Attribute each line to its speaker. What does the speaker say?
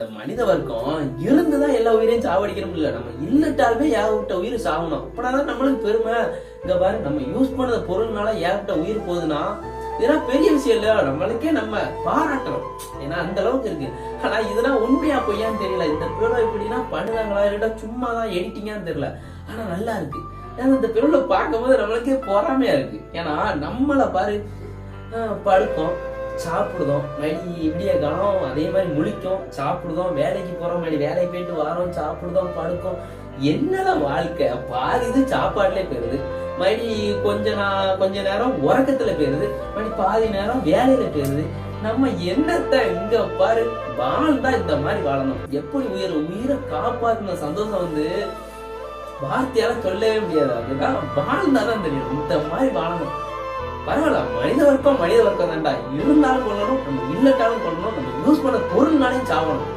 Speaker 1: மனித வர்க்கம் இருந்துதான் எல்லா உயிரையும் சாவடிக்கணும் இல்ல, நம்ம இல்லட்டாலுமே ஏகப்பட்ட உயிர் சாகணும். அப்படின்னாதான் நம்மளுக்கு பெருமை. இங்க பாரு, நம்ம யூஸ் பண்ணத பொருள்னால ஏகப்பட்ட உயிர் போகுதுன்னா இதெல்லாம் பெரிய விஷயம் இல்ல, நம்மளுக்கே நம்ம பாராட்டணும். ஏன்னா அந்த அளவுக்கு இருக்கு. ஆனா இதெல்லாம் உண்மையா பொய்யான்னு தெரியல. இந்த பிறவை எப்படின்னா பண்ணுதாங்களா இல்ல சும்மாதான் எடிட்டிங்கான்னு தெரியல. ஆனா நல்லா இருக்கு. ஏன்னா இந்த பிறவை பார்க்கும் போது நம்மளுக்கே பொறாமையா இருக்கு. ஏன்னா நம்மள பாரு, படுக்கும், சாப்பிடுதோம், மணி விடிய காலம், அதே மாதிரி முழிக்கும், சாப்பிடுதோம், வேலைக்கு போறோம், மணி வேலைக்கு போயிட்டு வரோம், சாப்பிடுதோம், படுக்கும். என்னதான் வாழ்க்கை? பாதி இது சாப்பாடுல போயிருது, மணி கொஞ்ச நேரம் உறக்கத்துல போயிருது, மணி பாதி நேரம் வேலையில போயிருது. நம்ம என்னத்த இங்க பாரு, வாழ்ந்தா இந்த மாதிரி வாழணும். எப்படி உயிரை காப்பாத்தின சந்தோஷம் வந்து வார்த்தையால சொல்லவே முடியாது. அதுதான் வாழ்ந்தாதான் தெரியும். இந்த மாதிரி வாழணும். பரவாயில்ல, மனித வர்க்கம் தான்டா. இருந்தாலும் கொள்ளணும், நம்ம இல்லட்டாலும் கொள்ளணும், நம்ம யூஸ் பண்ண பொருள்னாலையும் சாவணும்.